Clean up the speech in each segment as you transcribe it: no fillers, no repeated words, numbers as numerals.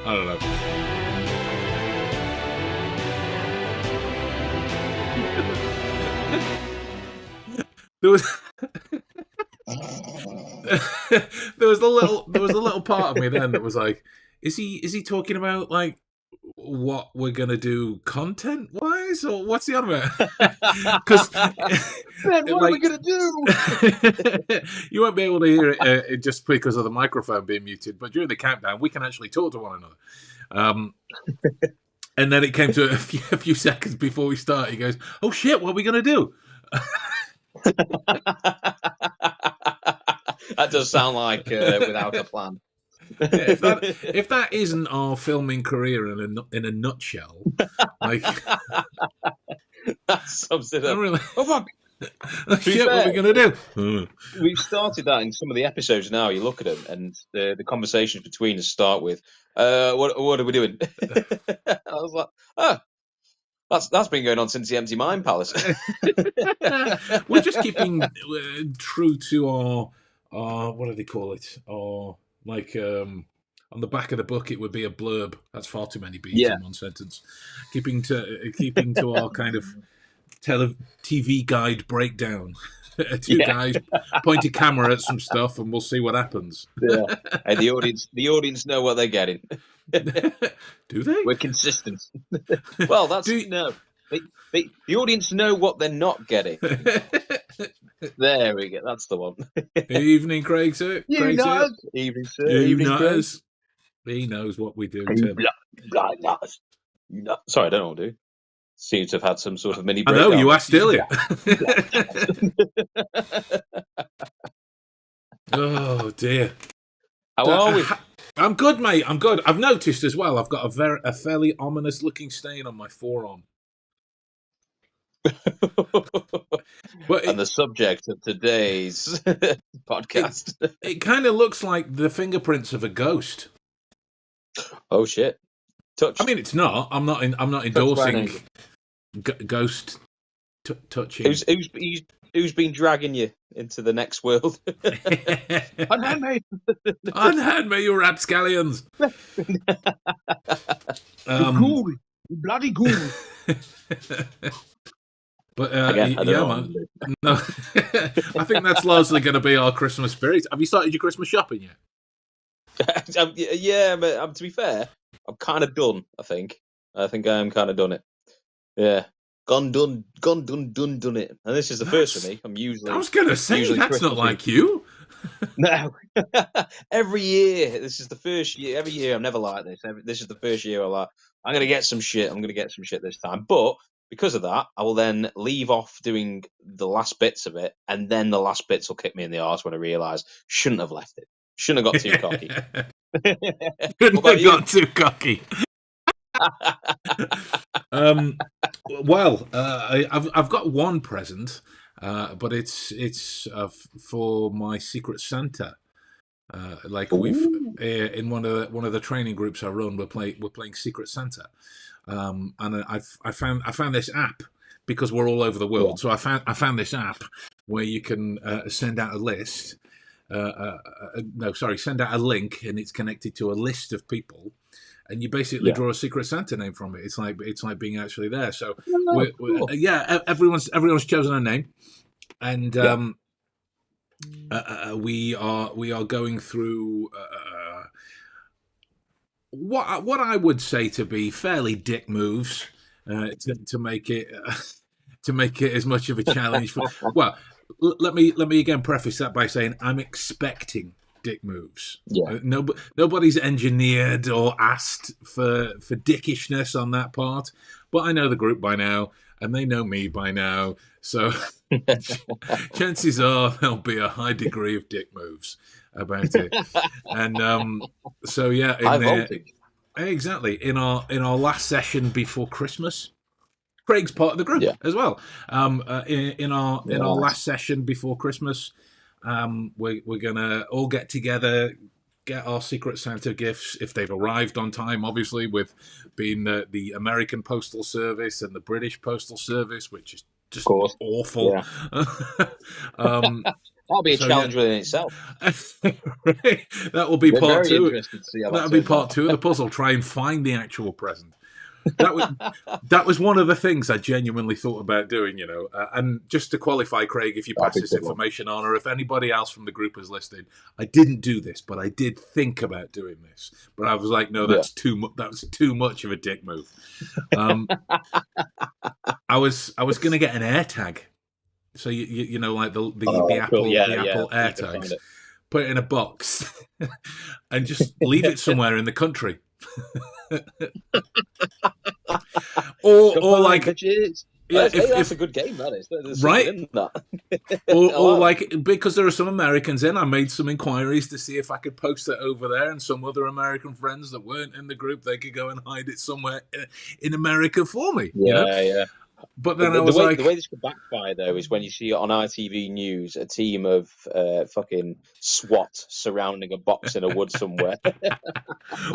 I don't know. There was there was a little part of me then that was like, is he talking about like what we're gonna do content wise, or what's he on about? Because Man, what are we gonna do? You won't be able to hear it just because of the microphone being muted, but during the countdown we can actually talk to one another. And then it came to a few seconds before we start. He goes, "Oh shit, what are we gonna do?" That does sound like without a plan. Yeah, if that isn't our filming career in a nutshell, like that sums it up. Really, oh fuck! Shit, what are we gonna do? We've started that in some of the episodes now. You look at them, and the conversations between us start with, "What are we doing?" I was like, "Oh, that's been going on since the Empty Mind Palace." We're just keeping true to our what do they call it? Or like on the back of the book, it would be a blurb. That's far too many B's in one sentence. Keeping to our kind of TV guide breakdown. Two guys point a camera at some stuff, and we'll see what happens. Yeah, and the audience know what they're getting. Do they? We're consistent. Well, that's no. The audience know what they're not getting. There we go. That's the one. Evening, Craig, sir. Evening, sir. Evening, Craig. He knows what we do, Tim. Sorry, I don't know what to do. Seems to have had some sort of mini I breakdown. know, you asked earlier. Oh, dear. How are we? I'm good, mate. I'm good. I've noticed as well, I've got a fairly ominous-looking stain on my forearm. And the subject of today's podcast. It kind of looks like the fingerprints of a ghost. Oh shit! I mean, it's not. I'm not endorsing ghost touching. Who's been dragging you into the next world? Unhand me! Unhand me, you rapscallions! Ghoul, you bloody ghoul! But man. No, I think that's largely going to be our Christmas spirit. Have you started your Christmas shopping yet? Yeah, but to be fair, I'm kind of done. I think I am kind of done it. Yeah, done it. And this is the first for me. I was going to say that's Christmas not like you. No, every year this is the first year. Every year I'm never like this. This is the first year I'm like, I'm going to get some shit. I'm going to get some shit this time, but. Because of that, I will then leave off doing the last bits of it, and then the last bits will kick me in the arse when I realise shouldn't have left it. Shouldn't have got too cocky. Shouldn't have got too cocky. I've got one present, but it's for my Secret Santa. We've in one of the training groups I run, we're playing Secret Santa. And I found this app because we're all over the world. So I found this app where you can send out a list. Send out a link, and it's connected to a list of people, and you basically draw a Secret Santa name from it. It's like being actually there. So everyone's chosen a name, and we are going through. What I would say to be fairly dick moves to make it as much of a challenge. Let me again preface that by saying I'm expecting dick moves. Yeah. Nobody's engineered or asked for dickishness on that part, but I know the group by now, and they know me by now, so chances are there'll be a high degree of dick moves about it. And so exactly in our last session before Christmas, Craig's part of the group as well. In our last session before Christmas, we're gonna all get together, get our Secret Santa gifts if they've arrived on time, obviously, with being the American Postal Service and the British Postal Service, which is Of course. awful. Yeah. um, That'll be a So, challenge within itself. Right. That will be We're part very two. interested to see how That'll that be turns part out. two of the puzzle. Try and find the actual present. That was one of the things I genuinely thought about doing, and just to qualify, Craig, if you pass this information on, or if anybody else from the group is listening, I didn't do this, but I did think about doing this. But I was like, no, that's that's too much of a dick move. I was going to get an AirTag, so you know, like the Apple AirTags, put it in a box, and just leave it somewhere in the country. or like, that's a good game. That is, there's right? In that. or like, because there are some Americans in, I made some inquiries to see if I could post it over there, and some other American friends that weren't in the group, they could go and hide it somewhere in America for me. Yeah. But then the way this could backfire, though, is when you see on ITV News a team of fucking SWAT surrounding a box in a wood somewhere.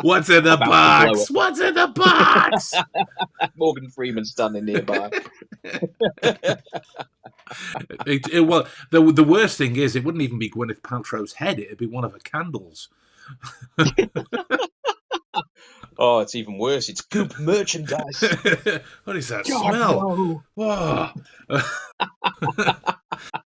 What's in the box? What's in the box? Morgan Freeman standing nearby. Well, the worst thing is, it wouldn't even be Gwyneth Paltrow's head; it'd be one of her candles. Oh, it's even worse. It's Goop merchandise. What is that smell? Whoa.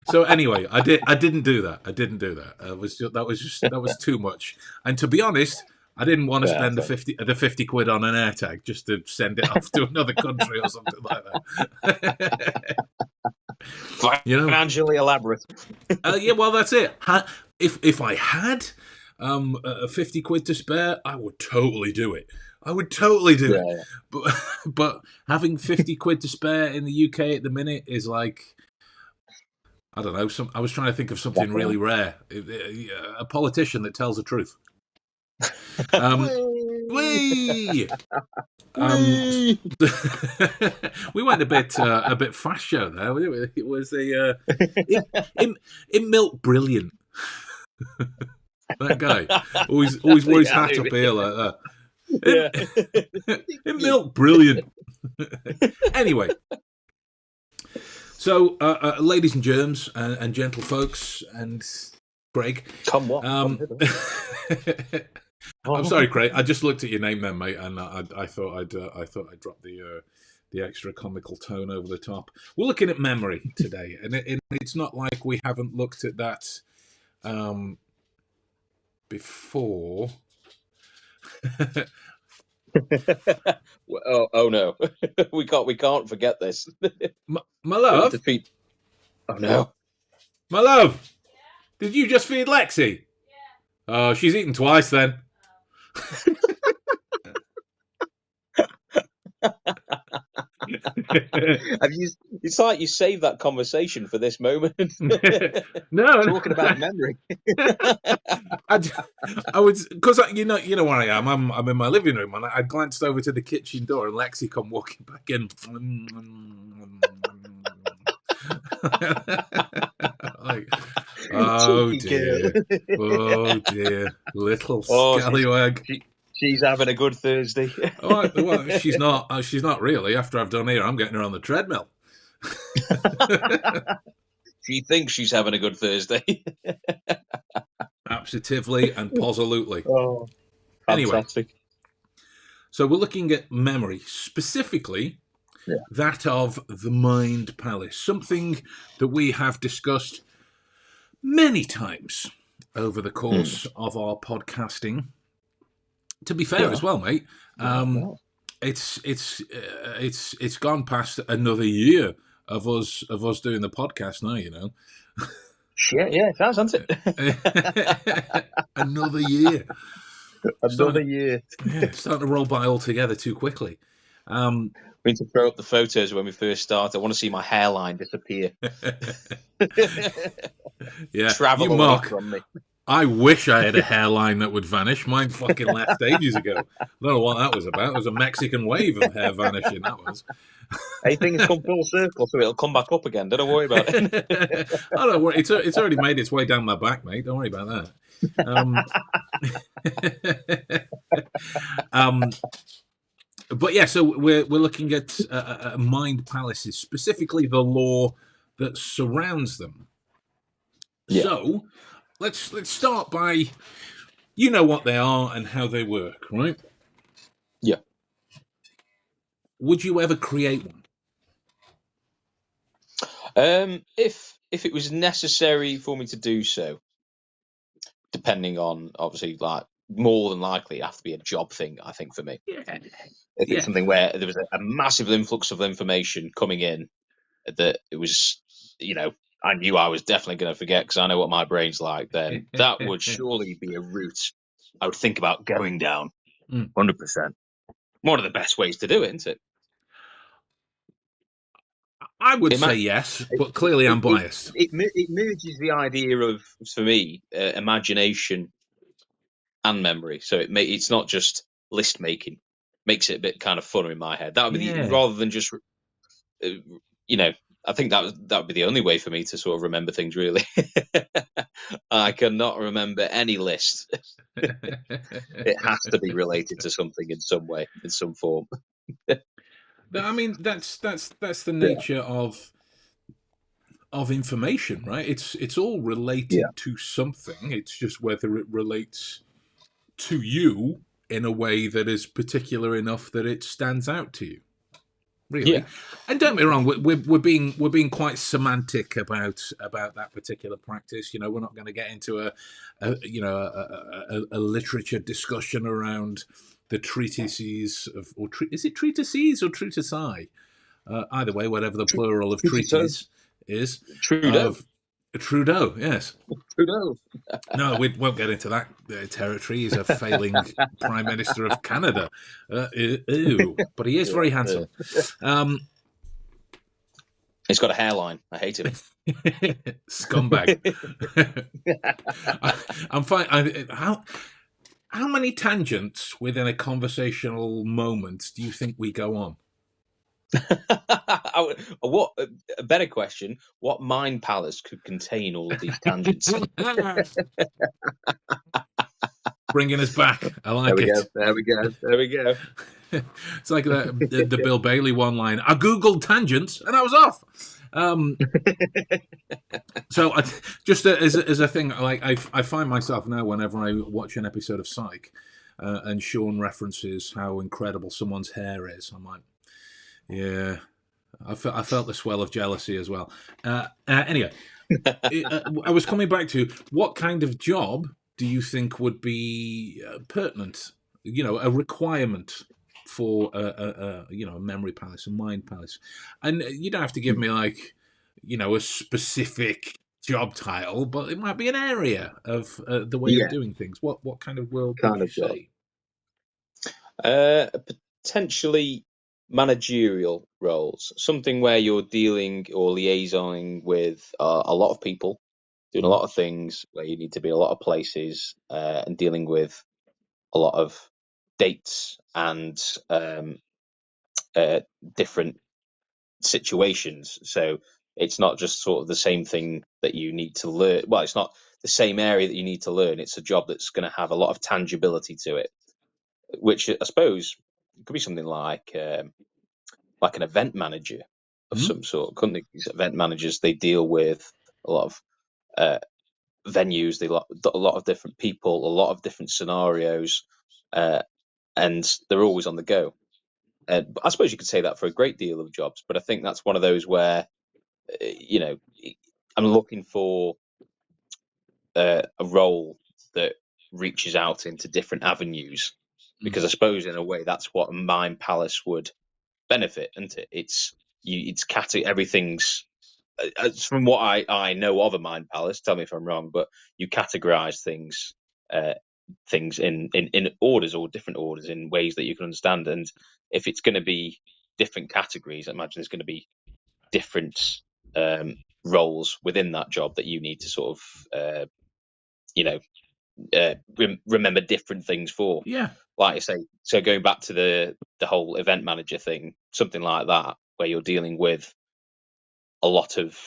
So anyway, I didn't do that. That was too much. And to be honest, I didn't want to spend the 50 quid on an AirTag just to send it off to another country or something like that. Financially elaborate. Yeah, well, that's it. If I had 50 quid to spare, I would totally do it. Yeah. But having 50 quid to spare in the UK at the minute is like, I don't know. I was trying to think of something really rare. A politician that tells the truth. We went a bit fast show there. It was in Milk Brilliant. That guy always wore his hat up here like that. In Milk Brilliant. Anyway, so ladies and germs and gentle folks and Craig, come what? I'm sorry, Craig. I just looked at your name then, mate, and I thought I'd drop the extra comical tone over the top. We're looking at memory today, and it's not like we haven't looked at that before. Oh no, we can't forget this. My love. Oh no, my love. Did you just feed Lexi? Yeah. Oh, she's eaten twice then. It's like you saved that conversation for this moment. No, talking about memory. I was, because you know where I am. I'm in my living room, and I glanced over to the kitchen door, and Lexi come walking back in. Like, oh dear, little scallywag. She's having a good Thursday. Oh, well, she's not. She's not really. After I've done here, I'm getting her on the treadmill. She thinks she's having a good Thursday. Absolutely and positively. Oh, fantastic. Anyway, so we're looking at memory, specifically that of the Mind Palace, something that we have discussed many times over the course of our podcasting. To be fair, as well, mate, it's gone past another year of us doing the podcast now. You know, shit, yeah, it has, hasn't it? Another year. Year. Yeah, starting to roll by altogether too quickly. We need to throw up the photos when we first started. I want to see my hairline disappear. Yeah, travel away from me. I wish I had a hairline that would vanish. Mine fucking left ages ago. I don't know what that was about. It was a Mexican wave of hair vanishing, that was. Hey, things come full circle, so it'll come back up again. Don't worry about it. Oh, don't worry. It's already made its way down my back, mate. Don't worry about that. But yeah, so we're looking at mind palaces, specifically the lore that surrounds them. Yeah. So let's start by, you know, what they are and how they work, right? Yeah. Would you ever create one? If it was necessary for me to do so, depending on obviously, like, more than likely, it have to be a job thing. I think for me, Yeah, if it's yeah. something where there was a massive influx of information coming in, that it was, I knew I was definitely going to forget because I know what my brain's like, then that would surely be a route I would think about going down. Mm. 100%. One of the best ways to do it, isn't it? I would It, say ma- yes, but clearly I'm biased. it merges the idea of, for me, imagination and memory. So it's not just list making. Makes it a bit kind of funner in my head. That would be Yeah. rather than just, you know, I think that would be the only way for me to sort of remember things. Really, I cannot remember any list. It has to be related to something in some way, in some form. I mean, that's the Yeah, nature of information, right? It's all yeah, related to something. It's just whether it relates to you in a way that is particular enough that it stands out to you. yeah, Really, and don't be wrong, we're being quite semantic about that particular practice. You know, we're not going to get into a literature discussion around the treatises of, is it treatises or treatisi? Either way, whatever the plural of Trudeau. treatise is, Trudeau. of Trudeau. Yes. Trudeau. No, we won't get into that territory. He's a failing Prime Minister of Canada. Ew. But he is very handsome. He's got a hairline. I hate him. Scumbag. I'm fine. How many tangents within a conversational moment do you think we go on? What a better question? What mind palace could contain all of these tangents? Bringing us back. I like There we it. go. There we go. There we go. It's like the Bill Bailey one line. I googled tangents and I was off. So just as a thing, like I find myself now whenever I watch an episode of Psych, and Sean references how incredible someone's hair is, I'm like, yeah, I felt the swell of jealousy as well. Anyway, I was coming back to what kind of job do you think would be pertinent? You know, a requirement for a memory palace, a mind palace, and you don't have to give me like, you know, a specific job title, but it might be an area of the way of doing things. What kind of world would you say? Potentially managerial roles, something where you're dealing or liaisoning with a lot of people, doing a lot of things, where you need to be a lot of places, and dealing with a lot of dates and different situations. So it's not just sort of the same thing that you need to learn. Well, it's not the same area that you need to learn. It's a job that's going to have a lot of tangibility to it, which I suppose could be something like an event manager of some sort. Couldn't these event managers, they deal with a lot of venues, a lot of different people, a lot of different scenarios, and they're always on the go. I suppose you could say that for a great deal of jobs, but I think that's one of those where, you know, I'm looking for a role that reaches out into different avenues, because I suppose in a way that's what a mind palace would benefit, isn't it? Everything's, from what I know of a mind palace. Tell me if I'm wrong, but you categorize things, in orders, or different orders, in ways that you can understand. And if it's going to be different categories, I imagine there's going to be different roles within that job that you need to sort of, remember different things for. Yeah. Like I say, so going back to the whole event manager thing, something like that, where you're dealing with a lot of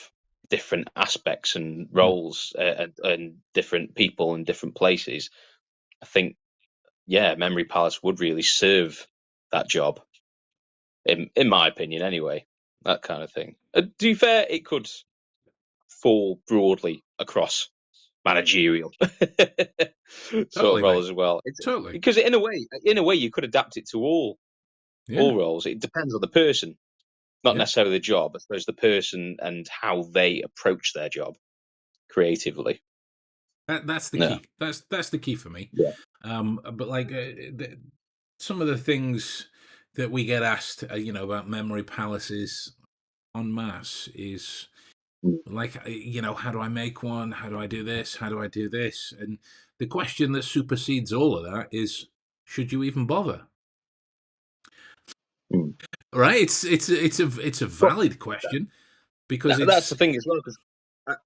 different aspects and roles, and different people and different places. I think, yeah, Memory Palace would really serve that job. in my opinion, anyway. That kind of thing. To be fair, it could fall broadly across managerial sort Totally, of mate. roles as well. Totally. Because in a way, you could adapt it to all Yeah. roles. It depends on the person, not Yeah. necessarily the job. I suppose the person and how they approach their job creatively. That's the Yeah. key. That's the key for me. Yeah. But like some of the things that we get asked, about memory palaces en masse is like, how do I make one? How do I do this? How do I do this? And the question that supersedes all of that is, should you even bother? Mm. Right? It's a valid question because That's the it's thing as well. Because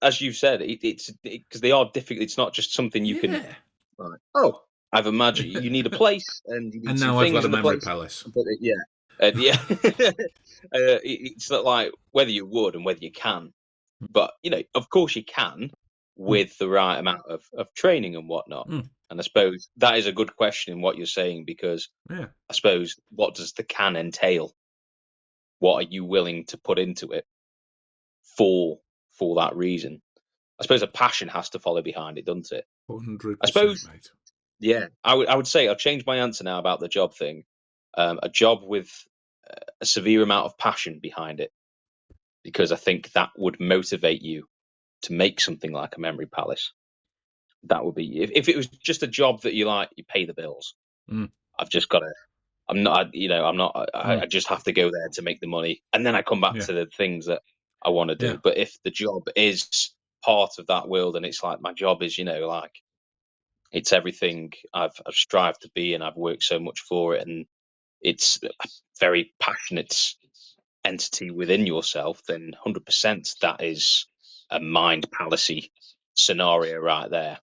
as you've said, it's because they are difficult. It's not just something you can. yeah. Like, oh, I've imagined you need a place and you need And some now I've got things a in the memory place. palace. But yeah, yeah. It's not like whether you would and whether you can, but of course you can with the right amount of training and whatnot. Mm. And I suppose that is a good question in what you're saying, because Yeah. I suppose what does the can entail? What are you willing to put into it for that reason? I suppose a passion has to follow behind it, doesn't it? 100%, I suppose, mate. yeah. I would say I've changed my answer now about the job thing. A job with a severe amount of passion behind it, because I think that would motivate you to make something like a memory palace. That would be if it was just a job that you like, you pay the bills. Mm. I've just got to. I'm not. I'm not. I Mm. just have to go there to make the money, and then I come back Yeah. to the things that I want to do. Yeah. But if the job is part of that world, and it's like my job is, like it's everything I've strived to be, and I've worked so much for it, and it's a very passionate entity within yourself, then 100% that is a mind palace scenario right there.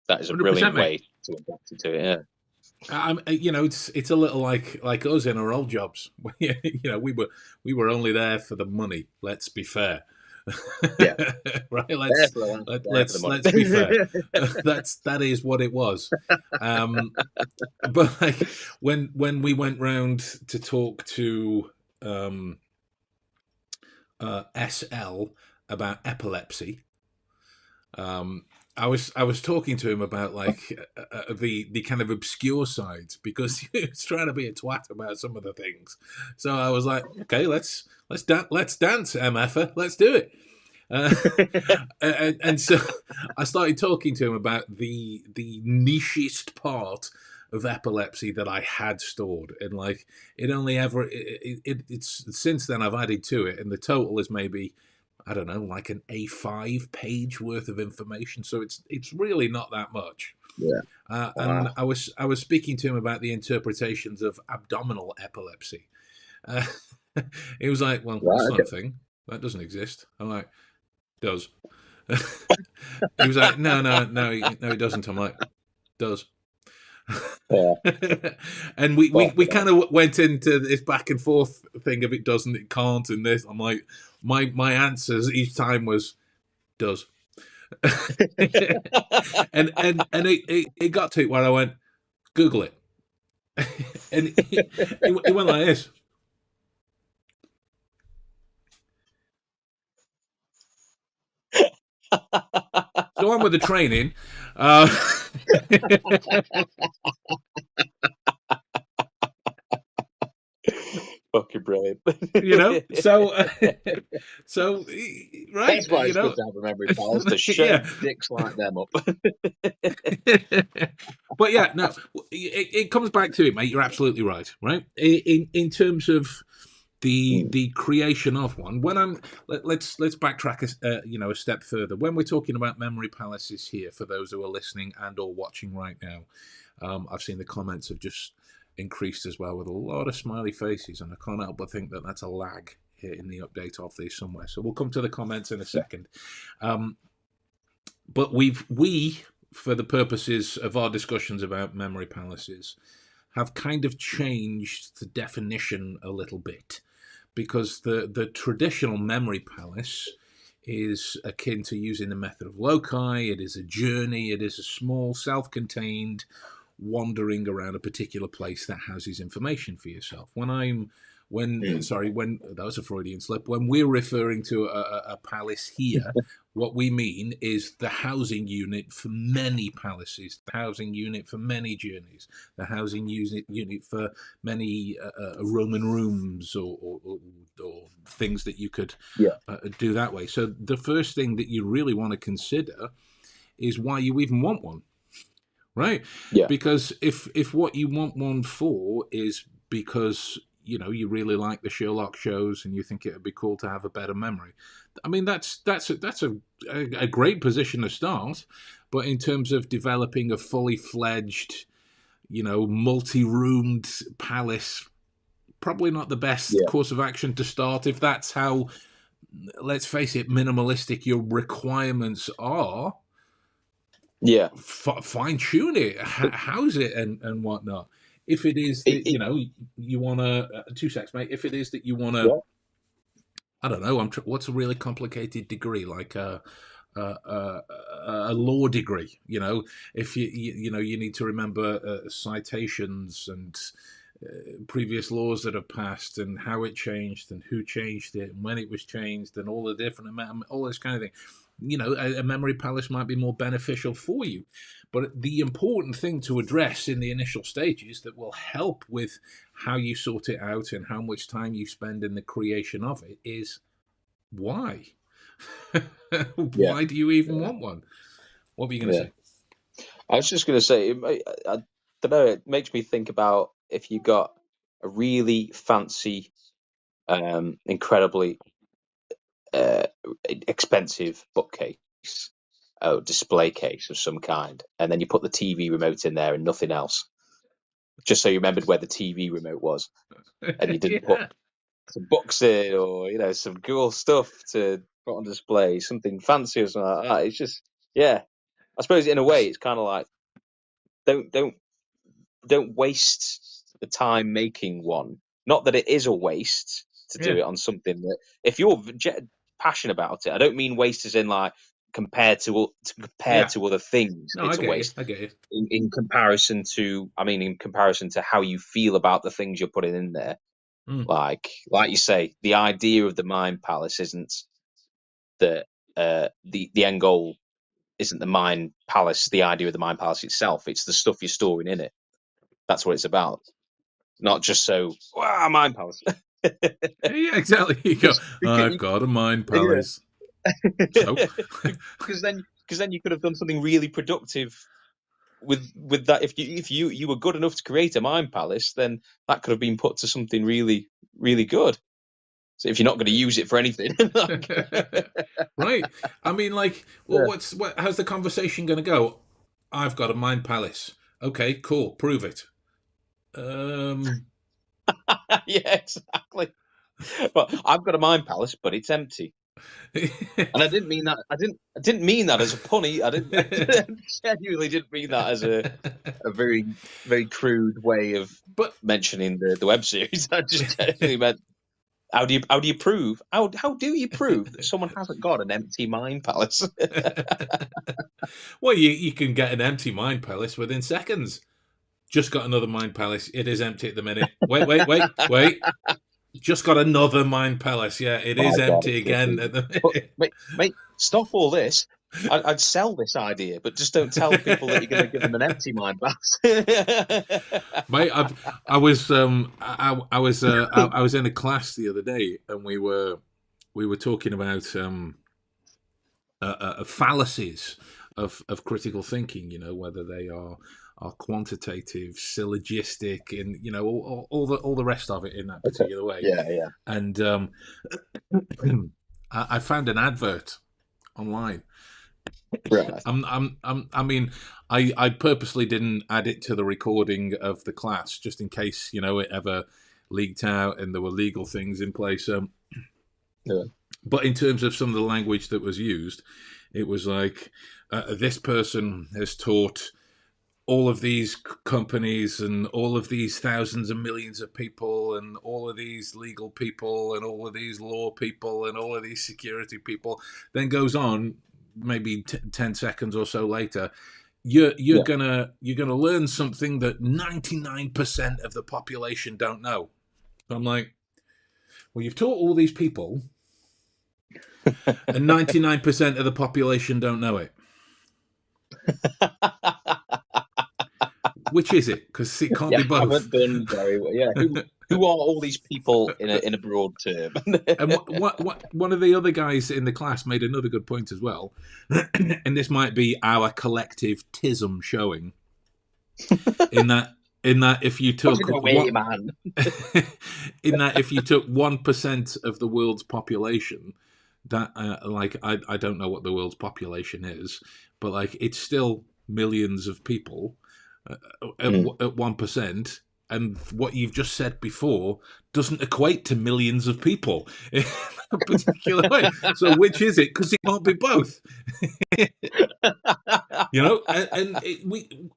That is a 100%, brilliant mate. way to adapt it to it. Yeah. It's a little like us in our old jobs. We were only there for the money. Let's be fair. Yeah. Right. There for the Let's be fair. That is what it was. But like when we went round to talk to SL about epilepsy, I was talking to him about like the kind of obscure sides, because he was trying to be a twat about some of the things. So I was like, okay, let's dance, MFer, let's do it. And so I started talking to him about the nichest part of epilepsy that I had stored, and like it's since then I've added to it, and the total is maybe, I don't know, like an A5 page worth of information. So it's really not that much. Yeah. Wow. And I was speaking to him about the interpretations of abdominal epilepsy. He was like, "Well, that's not a thing. That doesn't exist." I'm like, "Does." He was like, "No, it doesn't." I'm like, "Does." Yeah. And we kind of went into this back and forth thing of it doesn't, it can't, and this. I'm like, my answers each time was does. and it got to it where I went, Google it. And it went like this. So on with the training. Fucking brilliant. So right. That's why it's good to have a memory palace to shake dicks like them up. But yeah, no, it comes back to it, mate. You're absolutely right. Right, in terms of the creation of one. When let's backtrack a step further. When we're talking about memory palaces here, for those who are listening and or watching right now, I've seen the comments have just increased as well, with a lot of smiley faces, and I can't help but think that that's a lag here in the update of these somewhere. So we'll come to the comments in a second. But we, for the purposes of our discussions about memory palaces, have kind of changed the definition a little bit, because the traditional memory palace is akin to using the method of loci. It is a journey. It is a small, self-contained wandering around a particular place that houses information for yourself. When I'm when that was a Freudian slip. When we're referring to a palace here, what we mean is the housing unit for many palaces, the housing unit for many journeys, the housing unit for many Roman rooms or things that you could do that way. So the first thing that you really want to consider is why you even want one, right? Yeah. Because if what you want one for is because you really like the Sherlock shows and you think it would be cool to have a better memory, I mean that's a great position to start. But in terms of developing a fully fledged, multi-roomed palace, probably not the best course of action to start if that's how, let's face it, minimalistic your requirements are. Yeah. Fine tune it, house it, and whatnot. If it is that, you want to 2 secs, mate. If it is that you want to, I don't know. What's a really complicated degree, like a law degree? If you need to remember citations and previous laws that have passed and how it changed and who changed it and when it was changed and all the different all this kind of thing. A memory palace might be more beneficial for you. But the important thing to address in the initial stages that will help with how you sort it out and how much time you spend in the creation of it is why? Why do you even want one? What were you going to say? I was just going to say, I don't know, it makes me think about if you got a really fancy, incredibly expensive bookcase, display case of some kind, and then you put the TV remote in there and nothing else, just so you remembered where the TV remote was, and you didn't put some books in or some cool stuff to put on display, something fancy or something like that. It's just, I suppose in a way it's kind of like don't waste the time making one. Not that it is a waste to do it on something that, if you're passionate about it, I don't mean waste as in like compared to other things. No, it's a waste. I get it. In comparison to how you feel about the things you're putting in there. Like you say, the idea of the Mind Palace isn't the end goal. Isn't the Mind Palace the idea of the Mind Palace itself? It's the stuff you're storing in it. That's what it's about. Not just Mind Palace. Yeah, exactly. You go, I've got a Mind Palace. So? Because then you could have done something really productive with that. If you were good enough to create a Mind Palace, then that could have been put to something really, really good. So if you're not going to use it for anything, right? I mean, how's the conversation going to go? I've got a Mind Palace. Okay, cool. Prove it. Yeah, exactly. But I've got a Mind Palace, but it's empty. And I didn't mean that. I didn't mean that as a punny. I genuinely didn't mean that as a very, very crude way of mentioning the web series. I just genuinely meant, how do you prove? How do you prove that someone hasn't got an empty Mind Palace? Well, you can get an empty Mind Palace within seconds. Just got another Mind Palace. It is empty at the minute. Wait. Just got another Mind Palace. Yeah, it is empty again at the minute. Mate, stop all this. I'd sell this idea, but just don't tell people that you're going to give them an empty Mind Palace. Mate, I was in a class the other day, and we were talking about fallacies of critical thinking. Whether they are quantitative, syllogistic, and all the rest of it in that particular way. Yeah. And I found an advert online. Right. I purposely didn't add it to the recording of the class just in case it ever leaked out and there were legal things in place. But in terms of some of the language that was used, it was like this person has taught all of these companies and all of these thousands and millions of people and all of these legal people and all of these law people and all of these security people, then goes on maybe 10 seconds or so later, you're gonna learn something that 99% of the population don't know. So I'm like, Well, you've taught all these people, and 99% of the population don't know it. Which is it? Because it can't be both. Haven't done very well. Yeah, who are all these people in a broad term? And one of the other guys in the class made another good point as well, and this might be our collective tism showing. In that if you took in that if you took 1% of the world's population, that like I don't know what the world's population is, but like it's still millions of people at 1%, and what you've just said before doesn't equate to millions of people in a particular way. So which is it? Because it can't be both. You know, and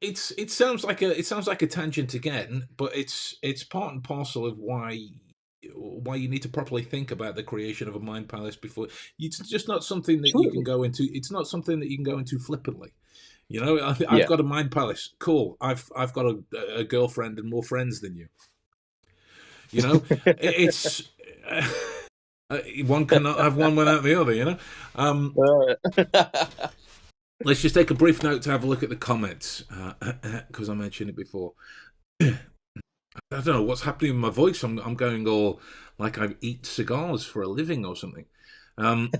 it sounds like a tangent again, but it's part and parcel of why you need to properly think about the creation of a mind palace before. It's just not something that you can go into. It's not something that you can go into flippantly. You know, I've got a mind palace. Cool. I've got a girlfriend and more friends than you. You know, it's one cannot have one without the other. You know. Let's just take a brief note to have a look at the comments, because I mentioned it before. I don't know what's happening with my voice. I'm going all like I eat cigars for a living or something. Part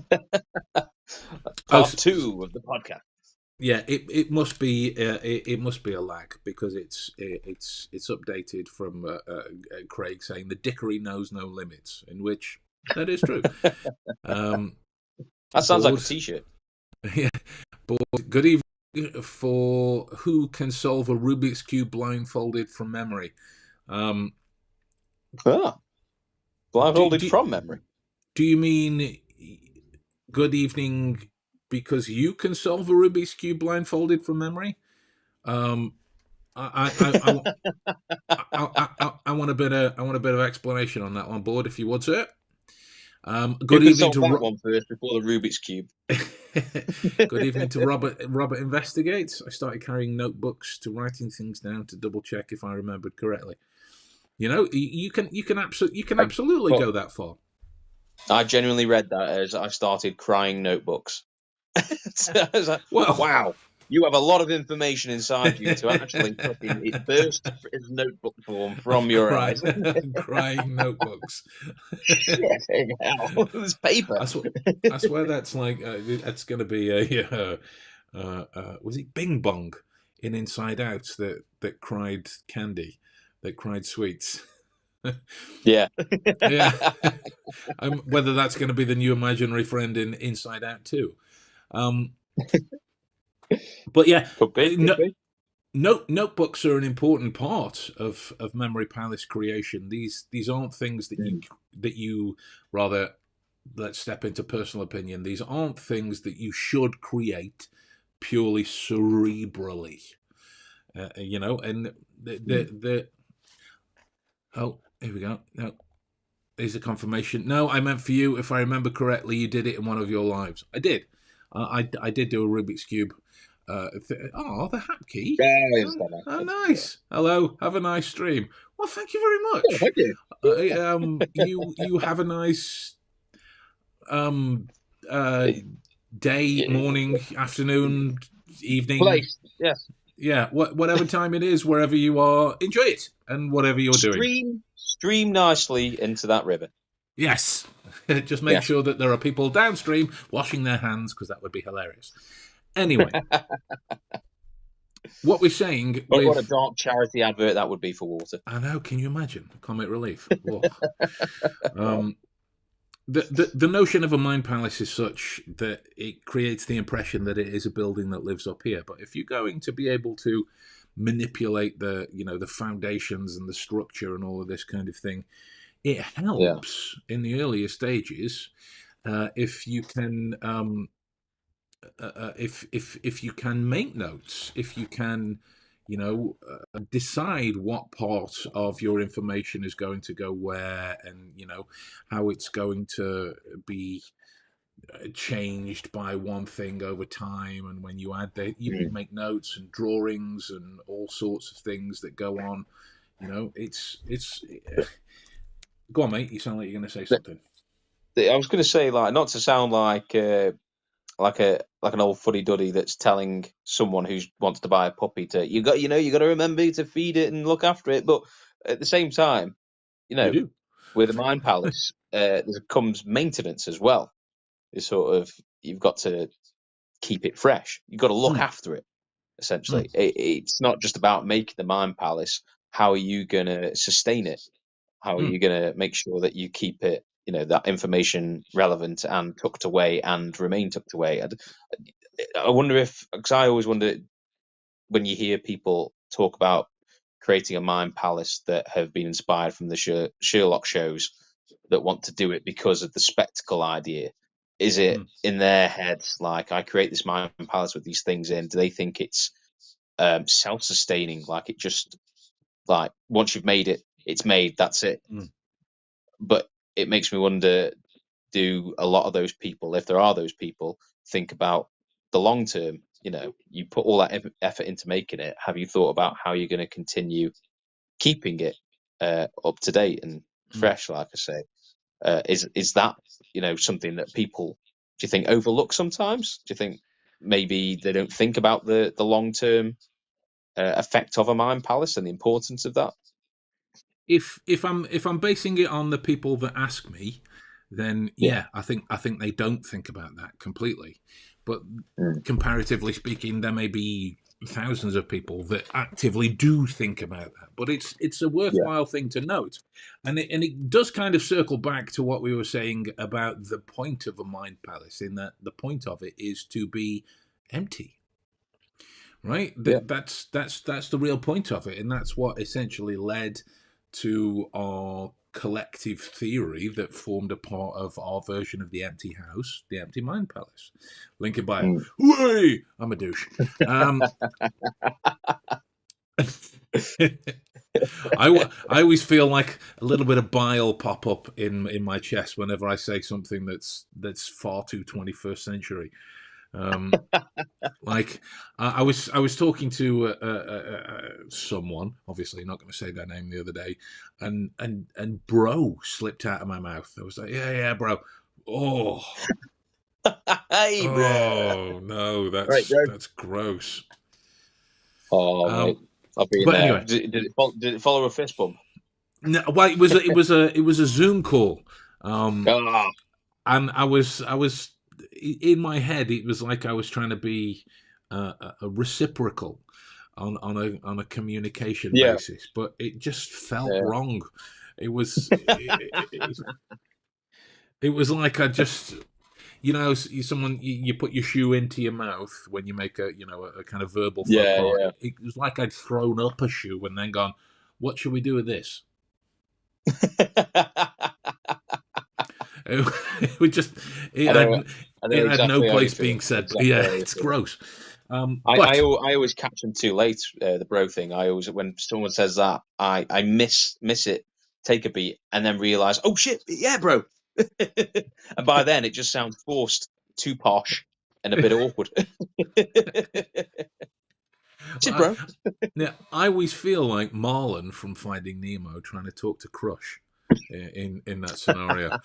2 of the podcast. Yeah, it must be a lag, because it's updated from Craig saying the dickery knows no limits, in which that is true. That sounds like a t-shirt. Yeah. But good evening for who can solve a Rubik's Cube blindfolded from memory. Blindfolded from memory. Do you mean good evening because you can solve a Rubik's Cube blindfolded from memory? I want a bit of explanation on that one, board, if you would, sir. Good evening to that one first before the Rubik's Cube. Good evening to Robert. Robert investigates. I started carrying notebooks to writing things down to double check if I remembered correctly. You know, you can absolutely go that far. I genuinely read that as I started crying notebooks. So I was like, wow. You have a lot of information inside you to actually it burst in notebook form from your eyes. Crying notebooks. Shit, hell. There's paper. I swear that's like that's going to be a was it Bing Bong in Inside Out that cried candy, that cried sweets. Yeah. Yeah. Whether that's going to be the new imaginary friend in Inside Out too. But yeah, notebooks are an important part of Memory Palace creation. These aren't things that you rather, let's step into personal opinion. These aren't things that you should create purely cerebrally. You know, and oh, here we go. No, there's a confirmation. No, I meant for you. If I remember correctly, you did it in one of your lives. I did. I did do a Rubik's Cube. The hat key. Oh, nice. Hello. Have a nice stream. Well, thank you very much. Oh, thank you. You have a nice day, morning, afternoon, evening. Place. Yes. Yeah. Whatever time it is, wherever you are, enjoy it, and whatever you're doing. Stream nicely into that river. Yes. Just make sure that there are people downstream washing their hands, because that would be hilarious. Anyway, what we're saying... What a dark charity advert that would be for water. I know, can you imagine? Comic relief. The notion of a mind palace is such that it creates the impression that it is a building that lives up here. But if you're going to be able to manipulate the foundations and the structure and all of this kind of thing, it helps in the earlier stages if you can... if you can make notes, if you can, decide what part of your information is going to go where, and how it's going to be changed by one thing over time, and when you add that, you can make notes and drawings and all sorts of things that go on. It's Go on, mate. You sound like you're going to say something. I was going to say, like, not to sound like an old fuddy duddy that's telling someone who wants to buy a puppy to you got to remember to feed it and look after it. But at the same time, You do. with a mind palace, there comes maintenance as well. It's sort of you've got to keep it fresh. You've got to look after it. Essentially, it's not just about making the mind palace. How are you going to sustain it? How are you going to make sure that you keep it, that information relevant and tucked away and remain tucked away? I wonder because I always wonder when you hear people talk about creating a mind palace that have been inspired from the Sherlock shows that want to do it because of the spectacle idea. Is it in their heads like I create this mind palace with these things in? Do they think it's self-sustaining? Like it just like once you've made it, it's made. That's it. But it makes me wonder: do a lot of those people, if there are those people, think about the long term? You put all that effort into making it. Have you thought about how you're going to continue keeping it up to date and fresh? Like I say, is that something that people do you think overlook sometimes? Do you think maybe they don't think about the long term effect of a mind palace and the importance of that? If I'm basing it on the people that ask me, then yeah, I think they don't think about that completely. But comparatively speaking, there may be thousands of people that actively do think about that. But it's a worthwhile thing to note, and it does kind of circle back to what we were saying about the point of a mind palace. In that the point of it is to be empty, right? That's the real point of it, and that's what essentially led to our collective theory that formed a part of our version of the empty house, the empty mind palace. Link in bio. Way, I'm a douche. I always feel like a little bit of bile pop up in my chest whenever I say something that's far too 21st century. Like I was talking to someone, obviously not going to say their name, the other day, and bro slipped out of my mouth. I was like, yeah, bro. Oh, Hey, bro. Oh no, that's gross. Oh, mate. I'll be in there. Anyway, did it follow a fist bump? No, well, it was a Zoom call, and I was in my head. It was like I was trying to be a reciprocal on a communication basis, but it just felt wrong. It was it was like I just. You put your shoe into your mouth when you make a kind of verbal faux pas. It was like I'd thrown up a shoe and then gone, "What should we do with this?" It would just had no place being said. But yeah, it's gross. I always catch them too late. The bro thing. I always when someone says that, I miss it. Take a beat and then realize, oh shit, yeah, bro. And by then, it just sounds forced, too posh, and a bit awkward. Bro. Yeah, I always feel like Marlon from Finding Nemo trying to talk to Crush in that scenario.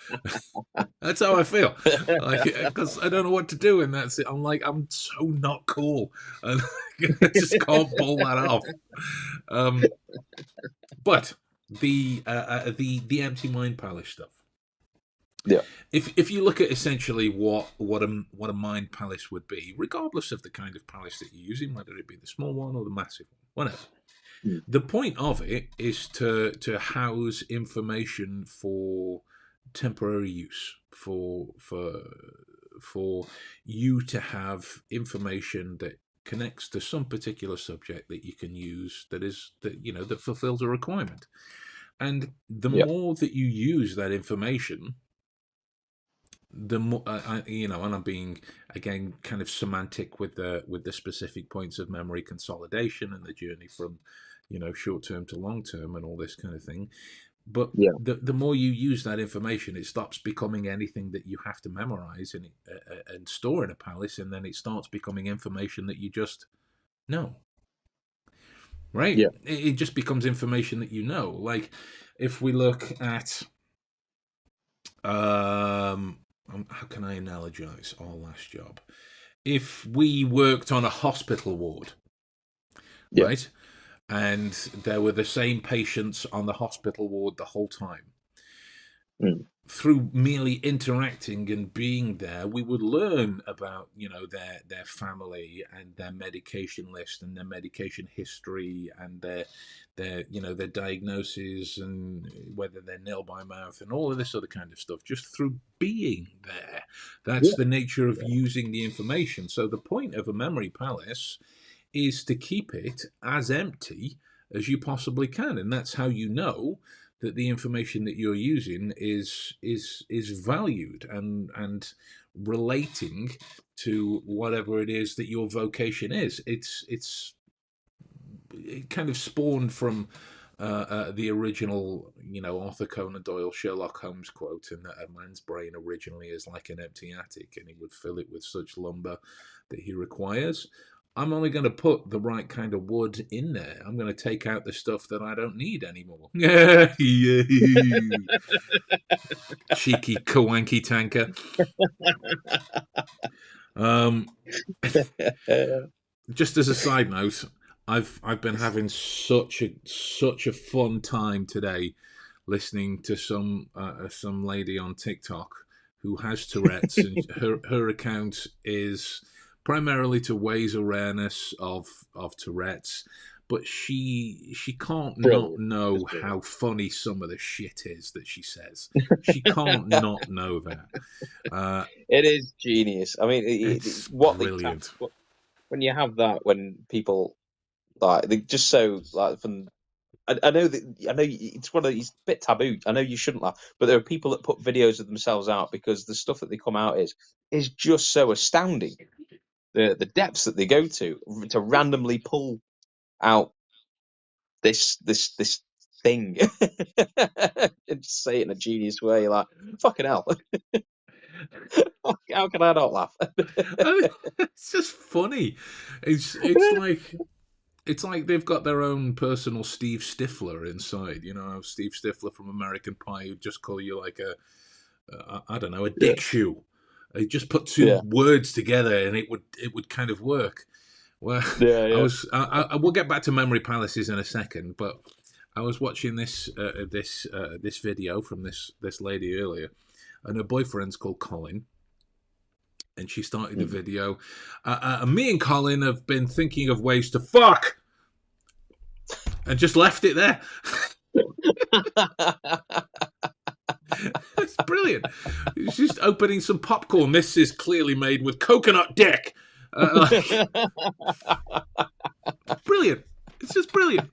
That's how I feel, because I don't know what to do in that. I'm like, I'm so not cool, and I just can't pull that off. But the empty mind palace stuff. Yeah. If you look at essentially what a mind palace would be, regardless of the kind of palace that you're using, whether it be the small one or the massive one, whatever. The point of it is to house information for temporary use, for you to have information that connects to some particular subject that you can use that fulfills a requirement. And the more that you use that information, the more and I'm being again kind of semantic with the specific points of memory consolidation and the journey from short term to long term and all this kind of thing. But the more you use that information, it stops becoming anything that you have to memorize and store in a palace, and then it starts becoming information that you just know. Right? It just becomes information that you know. Like if we look at How can I analogize our last job? If we worked on a hospital ward, Yeah. right, and there were the same patients on the hospital ward the whole time, Mm. through merely interacting and being there, we would learn about, you know, their family and their medication list and their medication history and their you know, their diagnoses and whether they're nil by mouth and all of this other kind of stuff, just through being there. That's Yeah. the nature of using the information. So the point of a memory palace is to keep it as empty as you possibly can, and that's how you know that the information that you're using is valued and relating to whatever it is that your vocation is. It kind of spawned from the original, you know, Arthur Conan Doyle Sherlock Holmes quote, and that a man's brain originally is like an empty attic, and he would fill it with such lumber that he requires. I'm only going to put the right kind of wood in there. I'm going to take out the stuff that I don't need anymore. Cheeky kawanky tanker. Um, just as a side note, I've been having such a fun time today listening to some lady on TikTok who has Tourette's, and her account is primarily to raise awareness of Tourette's, but she can't not Brilliant. know It's brilliant. how funny some of the shit is that she says. She can't not know that. It is genius. I mean, It's what they brilliant. when you have that, when people like they just so like from. I know that it's one of these bit taboo. I know you shouldn't laugh, but there are people that put videos of themselves out because the stuff that they come out is just so astounding. The depths that they go to randomly pull out this thing and just say it in a genius way. You're like, fucking hell, how can I not laugh? I mean, it's just funny. It's like they've got their own personal Steve Stifler inside. You know, Steve Stifler from American Pie would just call you like I don't know, a Yeah, dick shoe. He just put two yeah, words together and it would kind of work. Well, yeah, yeah. I will get back to memory palaces in a second, but I was watching this video from this lady earlier, and her boyfriend's called Colin, and she started the Mm. video. Me and Colin have been thinking of ways to fuck, and just left it there. It's brilliant. It's just opening some popcorn. This is clearly made with coconut dick. Brilliant. It's just brilliant.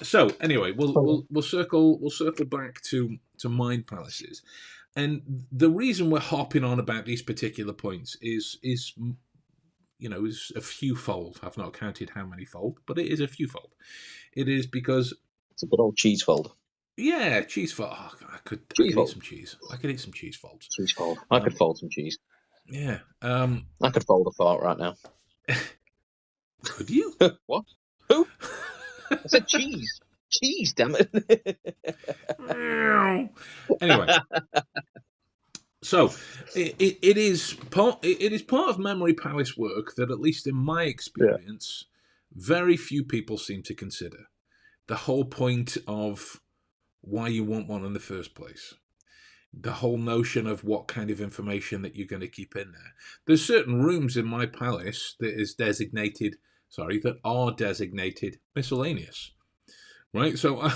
So anyway, we'll circle back to mind palaces, and the reason we're hopping on about these particular points is you know, is a few fold. I've not counted how many fold, but it is a few fold. It is because It's a good old cheese fold. yeah, cheese fold. Oh, I could Cheese eat fold. some cheese. I could eat some cheese folds. Cheese fold. I could fold some cheese. Yeah. I could fold a fart right now. Could you? What? Who? I said cheese. Cheese, damn it. Anyway, so it is part of memory palace work that, at least in my experience, very few people seem to consider. The whole point of why you want one in the first place. The whole notion of what kind of information that you're going to keep in there. There's certain rooms in my palace that are designated miscellaneous. Right, so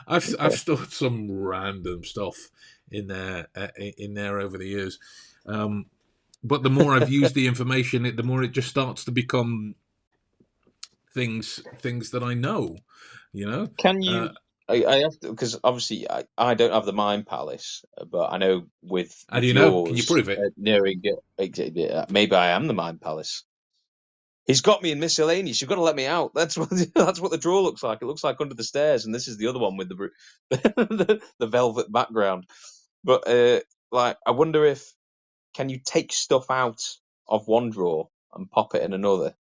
I've stored some random stuff in there over the years, but the more I've used the information, the more it just starts to become things that I know. You know, Can you? I have to, because obviously I don't have the Mind Palace, but I know with how do you yours, know? Can you prove it? maybe I am the Mind Palace. He's got me in miscellaneous. You've got to let me out. That's what the drawer looks like. It looks like Under the Stairs, and this is the other one with the velvet background. But like, I wonder if can you take stuff out of one drawer and pop it in another?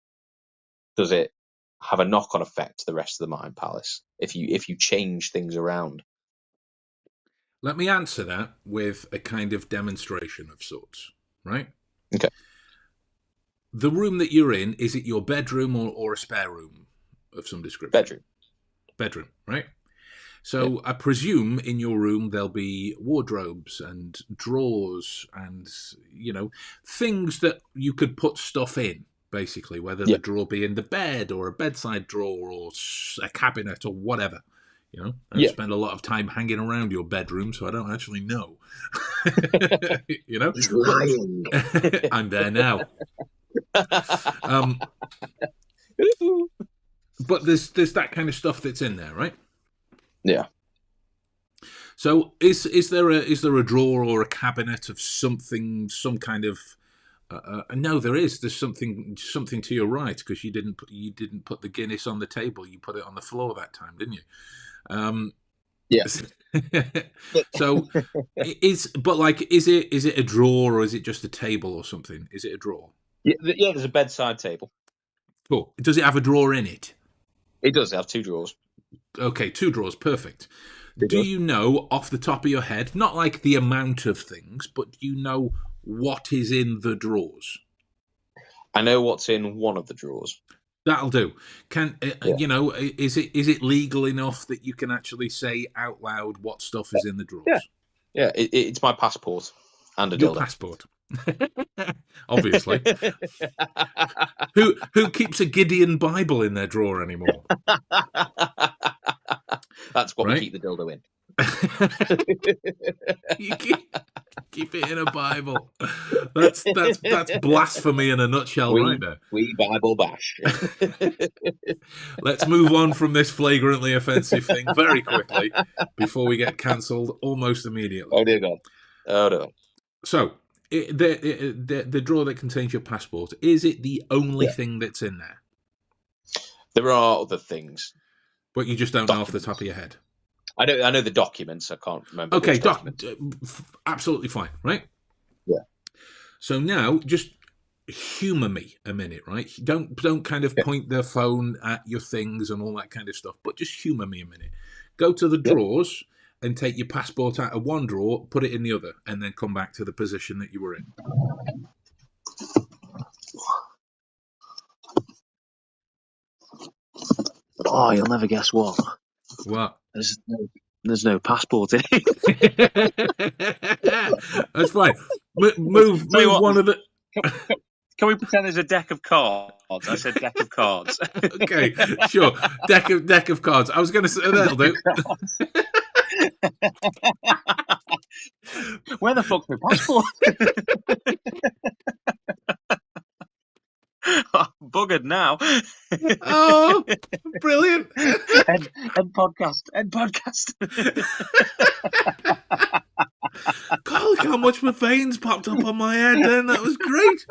Does it have a knock-on effect to the rest of the Mind Palace if you change things around? Let me answer that with a kind of demonstration of sorts, right? Okay. The room that you're in, is it your bedroom or a spare room of some description? Bedroom. Bedroom, right? So I presume in your room there'll be wardrobes and drawers and, things that you could put stuff in, basically, whether the drawer be in the bed or a bedside drawer or a cabinet or whatever. I don't spend a lot of time hanging around your bedroom, so I don't actually know. He's lying. I'm there now. But there's that kind of stuff that's in there, right? Yeah. So is there a drawer or a cabinet of something, some kind of? No, there is. There's something to your right, because you didn't put the Guinness on the table. You put it on the floor that time, didn't you? Yeah. So is it a drawer, or is it just a table or something? Is it a drawer? Yeah. There's a bedside table. Cool. Does it have a drawer in it? It does have 2 drawers. Okay, 2 drawers. Perfect. Do you know off the top of your head, not like the amount of things, but do you know what is in the drawers? I know what's in one of the drawers. That'll do. Is it legal enough that you can actually say out loud what stuff is in the drawers? Yeah. It's my passport and a Your dildo. passport. Obviously. Who keeps a Gideon Bible in their drawer anymore? That's what Right? we keep the dildo in. You keep it in a Bible. That's blasphemy in a nutshell, right there. We Bible bash. Let's move on from this flagrantly offensive thing very quickly before we get cancelled almost immediately. Oh dear God. Oh no. So the drawer that contains your passport, is it the only thing that's in there? There are other things, but you just don't know off the top of your head. I know the documents. I can't remember. Okay, absolutely fine, right? Yeah. So now, just humour me a minute, right? Don't kind of point the phone at your things and all that kind of stuff, but just humour me a minute. Go to the drawers and take your passport out of one drawer, put it in the other, and then come back to the position that you were in. Oh, you'll never guess what. What? There's no passport in it. That's fine. Move one of the. Can we pretend there's a deck of cards? I said deck of cards. Okay, sure. Deck of cards. I was going to say that'll do. Where the fuck's my passport? Buggered now. Oh, brilliant. End podcast. God, look how much my veins popped up on my head then. That was great.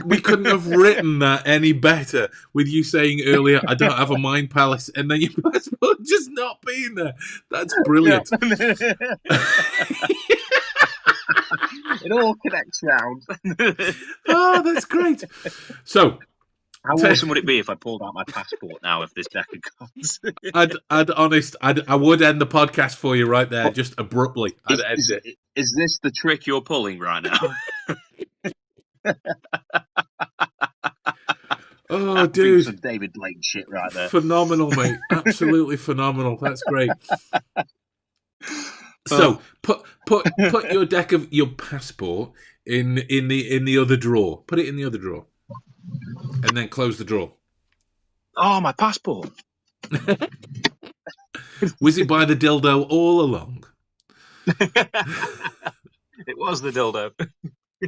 We couldn't have written that any better with you saying earlier, I don't have a mind palace, and then your passport just not being there. That's brilliant. It all connects round. Oh, that's great. So, how awesome would it be if I pulled out my passport now if this deck of cards? I would end the podcast for you right there, just abruptly. I'd end it. Is this the trick you're pulling right now? Oh, dude. Some David Blaine shit right there. Phenomenal, mate. Absolutely phenomenal. That's great. So put your deck of your passport in the other drawer. Put it in the other drawer, and then close the drawer. Oh, my passport! Was it by the dildo all along? It was the dildo.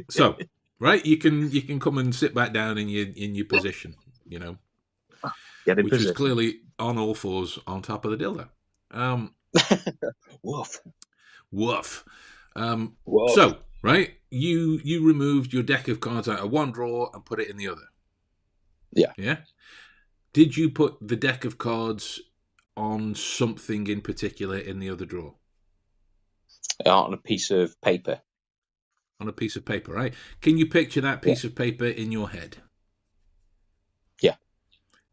So, right, you can come and sit back down in your position. Get in which position. is clearly on all fours on top of the dildo. Woof. Woof. So, right, you removed your deck of cards out of one drawer and put it in the other. Yeah. Yeah? Did you put the deck of cards on something in particular in the other drawer? On a piece of paper. On a piece of paper, right? Can you picture that piece of paper in your head? Yeah.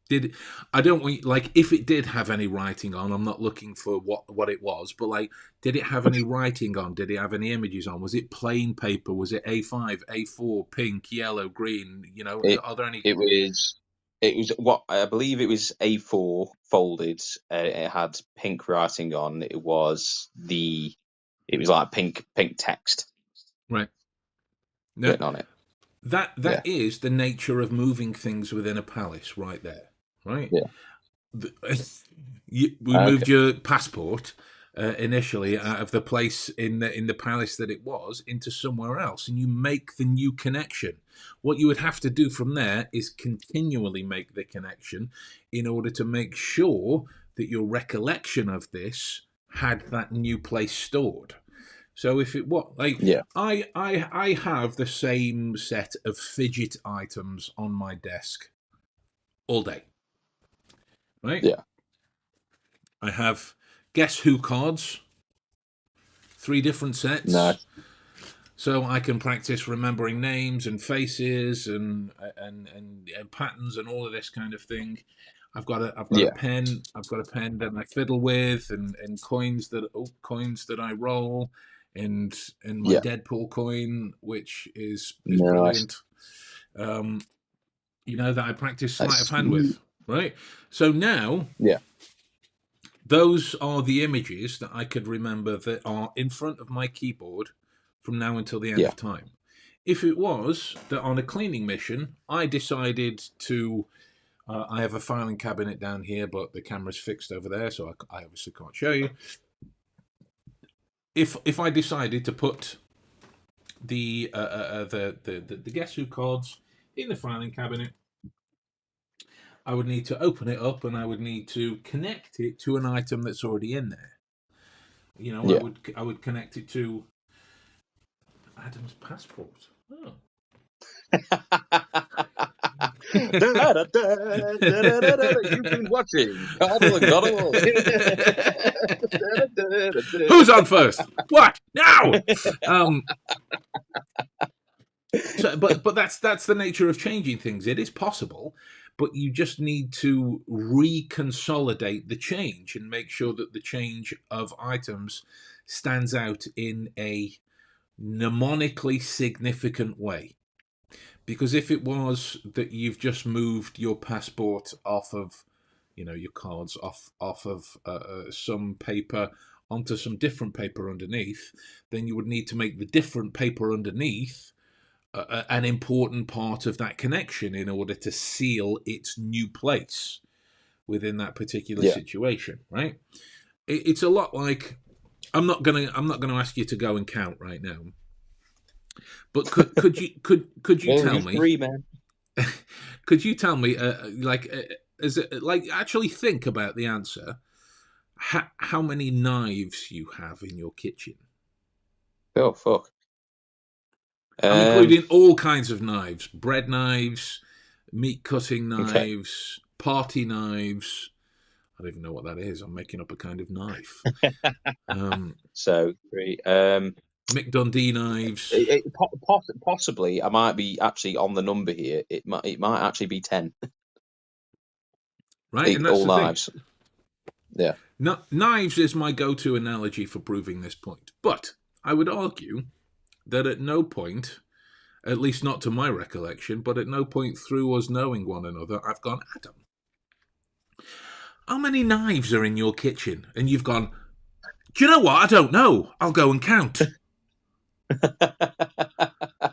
Did I don't want like if it did have any writing on? I'm not looking for what it was, but like, did it have any writing on? Did it have any images on? Was it plain paper? Was it A5, A4, pink, yellow, green? You know, It are there any? it was what I believe it was A4 folded. It had pink writing on. It was like pink text Right. No, written on it. that Yeah, is the nature of moving things within a palace, right there. Right. yeah. We moved Okay. your passport initially out of the place in the palace that it was into somewhere else, and you make the new connection. What you would have to do from there is continually make the connection in order to make sure that your recollection of this had that new place stored. So if it what like Yeah, I have the same set of fidget items on my desk all day, right? yeah. I have Guess Who cards, 3 different sets, Nice. so I can practice remembering names and faces and patterns and all of this kind of thing. I've got a Yeah, pen. I've got a pen that I fiddle with, and coins that I roll, and my yeah. Deadpool coin, which is Nice. brilliant. You know, that I practice sleight of That's hand with, right? So now yeah, those are the images that I could remember that are in front of my keyboard from now until the end yeah, of time. If it was that on a cleaning mission, I decided to, I have a filing cabinet down here, but the camera's fixed over there, so I obviously can't show you. If I decided to put the Guess Who cards in the filing cabinet, I would need to open it up and I would need to connect it to an item that's already in there. You know, yeah. I would connect it to Adam's passport. Oh. You've been watching Coddle and Goddle. Who's on first? What? Now! So, but that's the nature of changing things. It is possible, but you just need to reconsolidate the change and make sure that the change of items stands out in a mnemonically significant way. Because if it was that you've just moved your passport off of, you know, your cards off of some paper onto some different paper underneath, then you would need to make the different paper underneath an important part of that connection in order to seal its new place within that particular situation, right? It's a lot like I'm not gonna ask you to go and count right now, but could you tell me? 3, man. Could you tell me, is it like actually think about the answer? How many knives you have in your kitchen? Oh fuck! I'm including all kinds of knives: bread knives, meat cutting knives, party knives. I don't even know what that is. I'm making up a kind of knife. So 3. Mick Dundee knives. Possibly, I might be actually on the number here. It might actually be 10. Right, and that's all the knives. Thing. Yeah. Knives is my go-to analogy for proving this point. But I would argue that at no point, at least not to my recollection, but at no point through us knowing one another, I've gone, Adam, how many knives are in your kitchen? And you've gone, do you know what? I don't know. I'll go and count.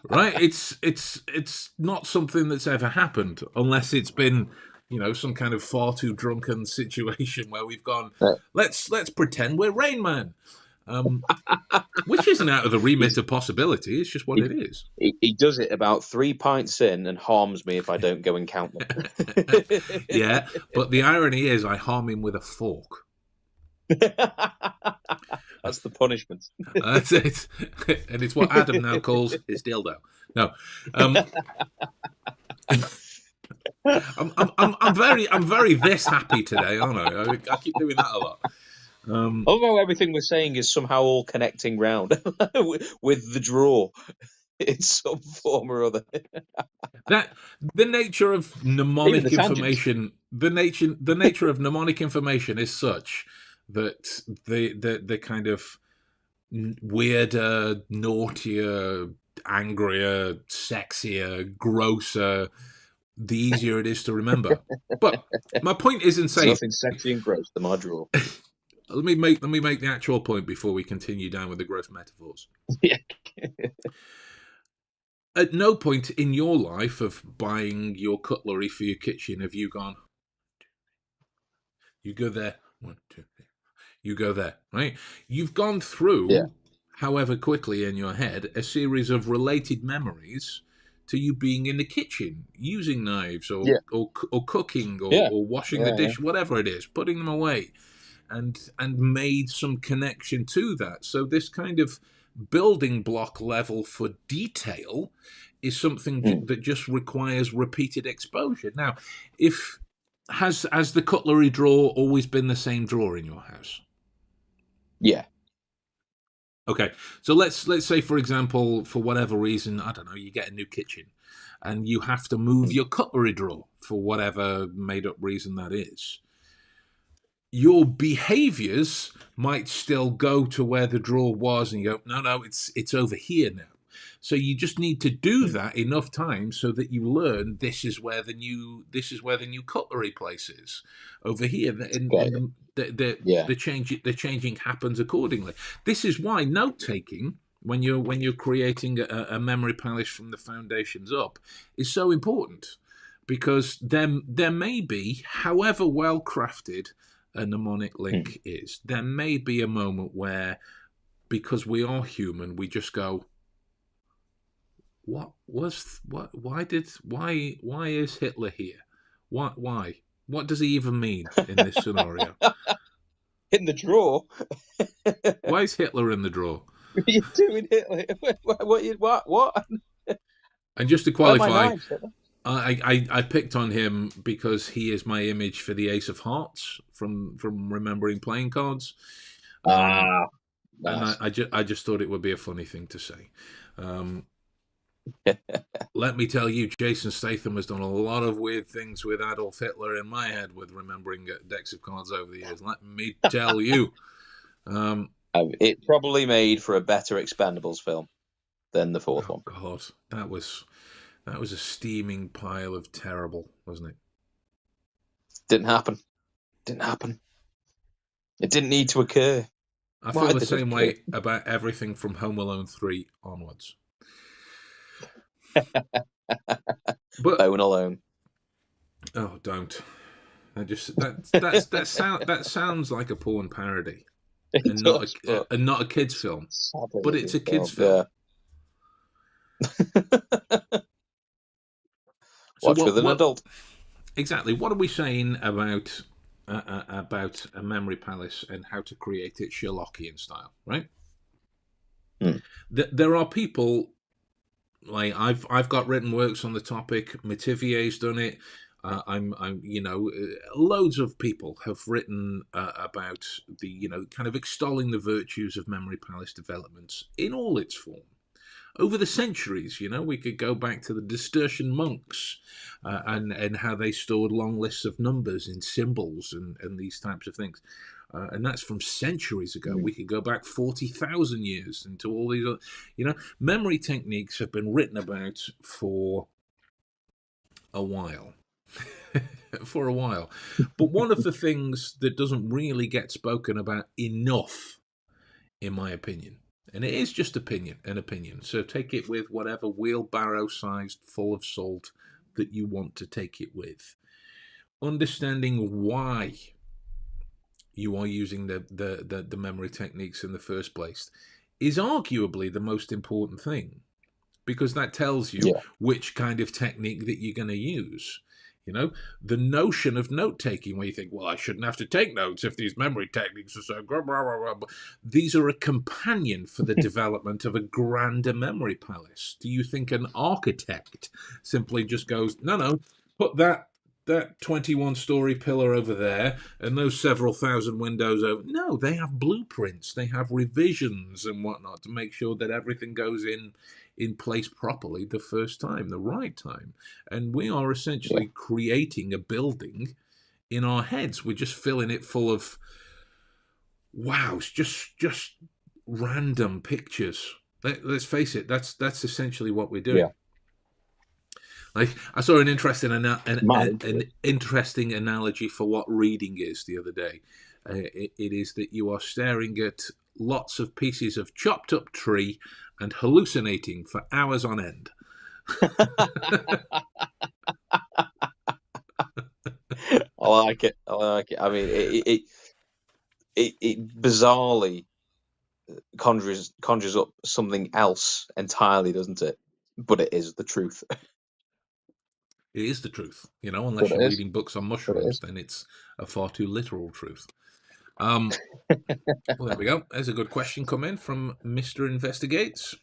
Right? It's not something that's ever happened unless it's been, you know, some kind of far too drunken situation where we've gone, let's pretend we're Rain Man. Which isn't out of the remit of possibility. It's just what it is. He does it about 3 pints in and harms me if I don't go and count them. Yeah, but the irony is I harm him with a fork. That's the punishment. That's it. And it's what Adam now calls his dildo. No. I'm very this happy today, aren't I? I keep doing that a lot. Although everything we're saying is somehow all connecting round with the draw in some form or other. That the nature of mnemonic information the nature of mnemonic information is such that the kind of weirder, naughtier, angrier, sexier, grosser, the easier it is to remember. But my point isn't There's saying. nothing sexy and gross to my drawer. Let me make the actual point before we continue down with the gross metaphors. Yeah. At no point in your life of buying your cutlery for your kitchen have you gone, you go there, 1, 2, 3, you go there, right? You've gone through, Yeah. however quickly in your head, a series of related memories to you being in the kitchen, using knives or Yeah. or, or cooking or, Yeah. or washing the dish, whatever it is, putting them away, and made some connection to that. So this kind of building block level for detail is something that just requires repeated exposure. Now, if has the cutlery drawer always been the same drawer in your house? Yeah. Okay, so let's say, for example, for whatever reason, I don't know, you get a new kitchen, and you have to move your cutlery drawer for whatever made-up reason that is. Your behaviors might still go to where the drawer was, and you go, no, it's over here now. So you just need to do that enough times so that you learn this is where the new cutlery place is, over here, and the changing happens accordingly. This is why note taking, when you're creating a memory palace from the foundations up, is so important, because there may be, however well crafted a mnemonic link is, there may be a moment where, because we are human, we just go, why is Hitler here? Why? What does he even mean in this scenario? In the drawer? Why is Hitler in the drawer? What are you doing, Hitler? What? And just to qualify, I picked on him because he is my image for the Ace of Hearts from remembering playing cards. Nice. And I just thought it would be a funny thing to say. Let me tell you, Jason Statham has done a lot of weird things with Adolf Hitler in my head with remembering decks of cards over the years. Let me tell you. It probably made for a better Expendables film than the fourth one. God, that was a steaming pile of terrible, wasn't it? Didn't happen. It didn't need to occur. I feel the same way about everything from Home Alone 3 onwards. But Home Alone. Oh, don't! That sounds like a porn parody, and not a kids film. But it's a kids film. Yeah. Watch with an adult. Exactly. What are we saying about a memory palace and how to create it Sherlockian style? Right. There are people. Like I've got written works on the topic. Métivier's done it. Loads of people have written about the kind of extolling the virtues of memory palace developments in all its form over the centuries. We could go back to the Cistercian monks and how they stored long lists of numbers in symbols and these types of things. And that's from centuries ago. We could go back 40,000 years into all these, memory techniques have been written about for a while. But one of the things that doesn't really get spoken about enough, in my opinion, and it is just an opinion, so take it with whatever wheelbarrow-sized full of salt that you want to take it with. Understanding why you are using the memory techniques in the first place is arguably the most important thing, because that tells you which kind of technique that you're going to use. The notion of note-taking, where you think, well, I shouldn't have to take notes if these memory techniques are so... Blah, blah, blah, blah. These are a companion for the development of a grander memory palace. Do you think an architect simply just goes, no, put that 21-story pillar over there and those several thousand windows over? No, they have blueprints. They have revisions and whatnot to make sure that everything goes in place properly the first time, the right time. And we are essentially creating a building in our heads. We're just filling it full of just random pictures. Let's face it, that's essentially what we're doing. Yeah. Like, I saw an interesting Mad. an interesting analogy for what reading is the other day. It is that you are staring at lots of pieces of chopped up tree and hallucinating for hours on end. I like it. I like it. I mean, it bizarrely conjures up something else entirely, doesn't it? But it is the truth. It is the truth, unless But you're it is. reading books on But it mushrooms, is. then it's a far too literal truth. Well, there we go. There's a good question come in from Mr. Investigates.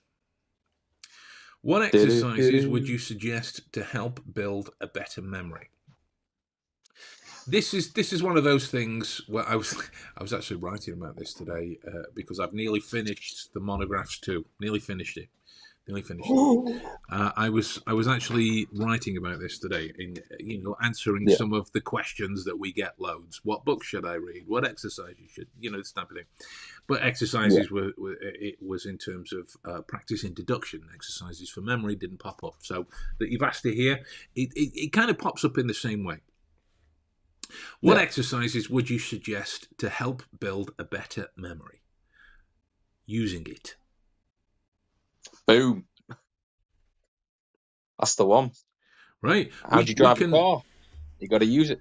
What exercises would you suggest to help build a better memory? This is one of those things where I was actually writing about this today because I've nearly finished the monographs too. Nearly finished it. I was actually writing about this today, in answering some of the questions that we get loads. What books should I read? What exercises should this type of thing? But exercises it was in terms of practicing deduction. Exercises for memory didn't pop up. So that you've asked it here, it kind of pops up in the same way. What exercises would you suggest to help build a better memory? Using it. Boom. That's the one. Right. How do you drive a car? You got to use it.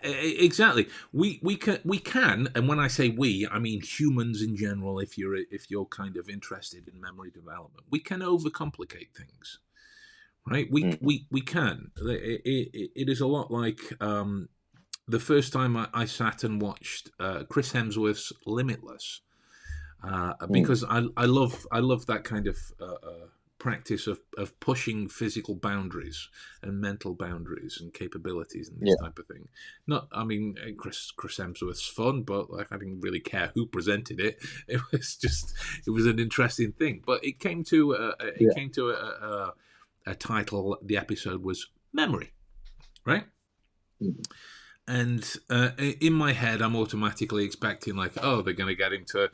Exactly. We can, and when I say we, I mean humans in general. If you're kind of interested in memory development, we can overcomplicate things, right? We can. It is a lot like the first time I sat and watched Chris Hemsworth's Limitless, because I love that kind of practice of pushing physical boundaries and mental boundaries and capabilities and this type of thing. Chris Hemsworth's fun, but I didn't really care who presented it. It was an interesting thing. But it came to a title. The episode was Memory, right? And in my head, I'm automatically expecting they're going to get him to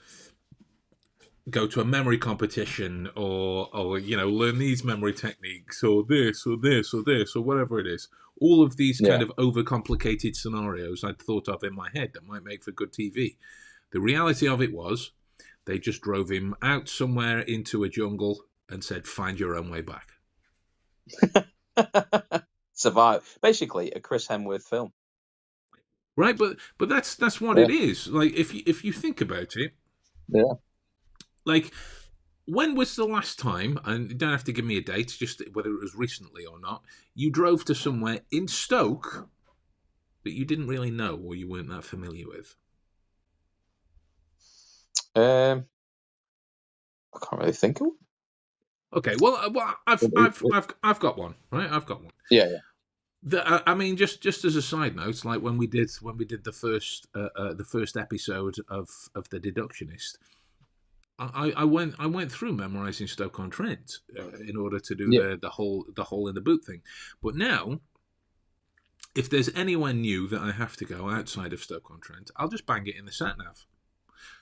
go to a memory competition or learn these memory techniques or this or this or this or whatever it is. All of these kind of overcomplicated scenarios I'd thought of in my head that might make for good TV. The reality of it was they just drove him out somewhere into a jungle and said, find your own way back. Survive. Basically, a Chris Hemsworth film. Right, but that's what it is. Like if you think about it, like when was the last time? And you don't have to give me a date, just whether it was recently or not. You drove to somewhere in Stoke that you didn't really know or you weren't that familiar with. I can't really think of one. Okay, well, I've got one, right? I've got one. Yeah. Just as a side note, like when we did the first episode of The Deductionist, I went through memorizing Stoke-on-Trent in order to do the hole in the boot thing. But now, if there's anywhere new that I have to go outside of Stoke-on-Trent, I'll just bang it in the sat nav.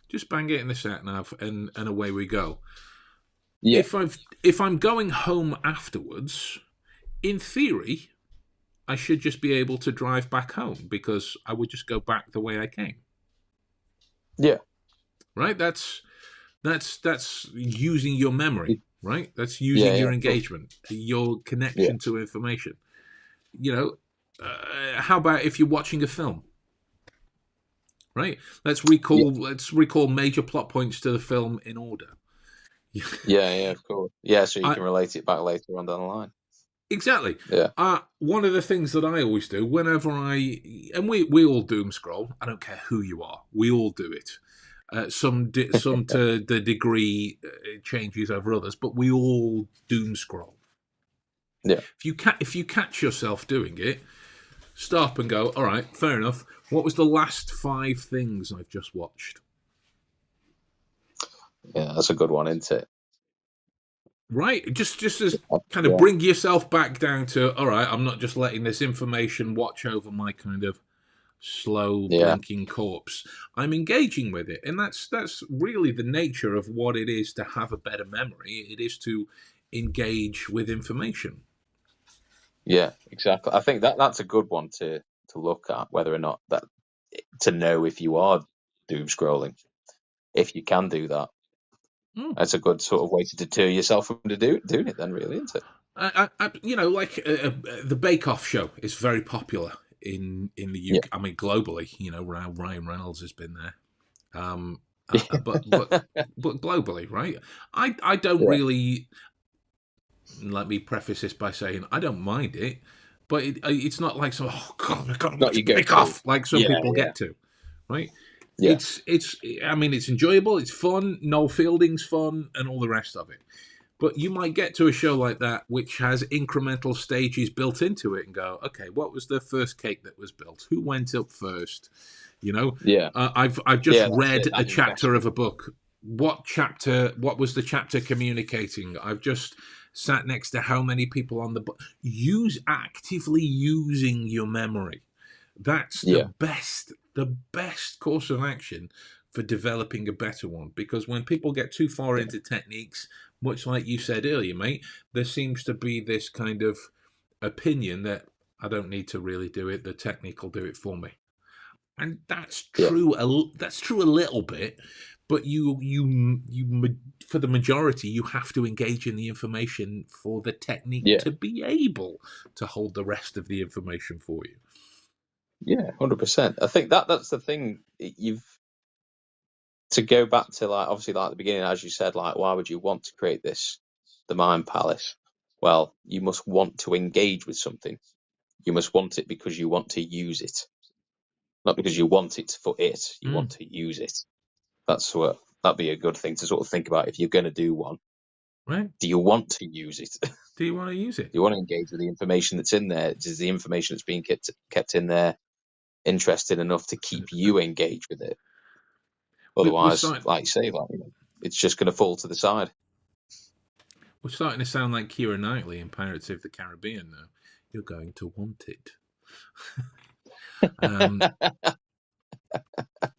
Just bang it in the sat nav, and away we go. Yeah. If I'm going home afterwards, in theory, I should just be able to drive back home because I would just go back the way I came. Yeah. Right? That's using your memory, right? That's using your engagement, your connection to information. How about if you're watching a film? Right? Let's recall major plot points to the film in order. Yeah, of course. Yeah, so you can relate it back later on down the line. Exactly. Yeah. One of the things that I always do whenever we all doom scroll. I don't care who you are. We all do it. Some to the degree changes over others, but we all doom scroll. Yeah. If you catch yourself doing it, stop and go, all right, fair enough. What was the last 5 things I've just watched? Yeah, that's a good one, isn't it? Right, just as kind of bring yourself back down to, all right, I'm not just letting this information watch over my kind of slow Yeah. blinking corpse. I'm engaging with it, and that's really the nature of what it is to have a better memory. It is to engage with information. Yeah, exactly. I think that's a good one to look at, whether or not that, to know if you are doom scrolling, if you can do that. That's a good sort of way to deter yourself from doing it. Then, really, isn't it? The Bake Off show is very popular in the UK. Yeah. I mean, globally, Ryan Reynolds has been there. But globally, right? I don't really. Let me preface this by saying I don't mind it, but it's not like oh god, I've got to watch Bake Off like some people get to, right? Yeah. It's I mean, it's enjoyable, it's fun, Noel Fielding's fun, and all the rest of it. But you might get to a show like that which has incremental stages built into it and go, okay, what was the first cake that was built? Who went up first? Yeah. I've just read a chapter of a book. What was the chapter communicating? I've just sat next to how many people on the book. Actively using your memory. That's the best course of action for developing a better one. Because when people get too far into techniques, much like you said earlier, mate, there seems to be this kind of opinion that I don't need to really do it. The technique will do it for me. And that's true. That's true a little bit, but you for the majority, you have to engage in the information for the technique to be able to hold the rest of the information for you. Yeah, 100%. I think that's the thing. To go back to, like, obviously, like, at the beginning, as you said, like, why would you want to create the Mind Palace? Well, you must want to engage with something. You must want it because you want to use it, not because you want it for it. You want to use it. That'd be a good thing to sort of think about if you're going to do one. Right? Do you want to use it? Do you want to use it? Do you want to engage with the information that's in there? Is the information that's being kept in there interesting enough to keep you engaged with it? Otherwise, like you say, it's just going to fall to the side. We're starting to sound like Keira Knightley in Pirates of the Caribbean now. You're going to want it.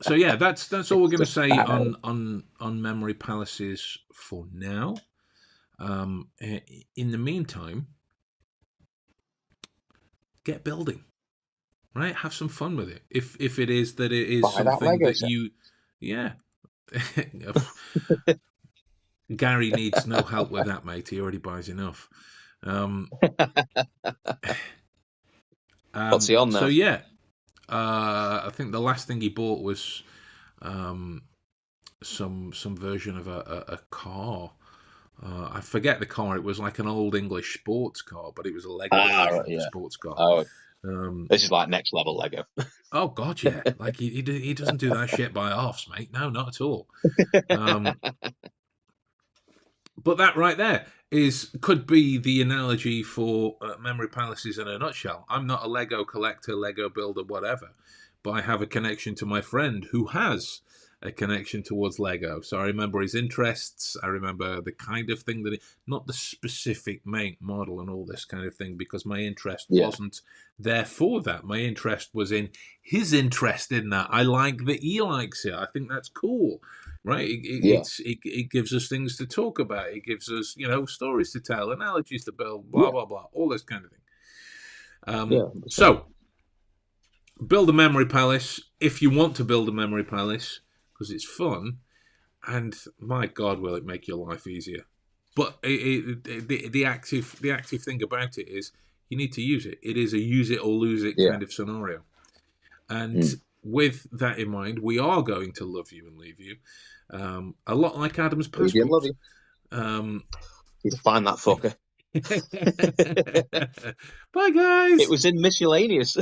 So yeah, that's all we're going to say on Memory Palaces for now. In the meantime, get building, right? Have some fun with it. If it is that it is something that you, Gary needs no help with that, mate. He already buys enough. What's he on now? So yeah, I think the last thing he bought was some version of a car. I forget the car. It was like an old English sports car, but it was a Lego version of a sports car. Oh, this is like next level Lego. Oh god, yeah. Like he doesn't do that shit by halves, mate. No, not at all. But that right there could be the analogy for Memory Palaces in a nutshell. I'm not a Lego collector, Lego builder, whatever, but I have a connection to my friend who has a connection towards Lego. So I remember his interests. I remember the kind of thing not the specific make, model and all this kind of thing, because my interest wasn't there for that. My interest was in his interest in that. I like that he likes it. I think that's cool. Right, it gives us things to talk about. It gives us, stories to tell, analogies to build, blah blah blah, all this kind of thing. So, build a memory palace if you want to build a memory palace, because it's fun, and my God, will it make your life easier? But the active thing about it is you need to use it. It is a use it or lose it kind of scenario, and. With that in mind, we are going to love you and leave you. A lot like Adam's passport. Love you. You find that fucker. Bye, guys. It was in miscellaneous.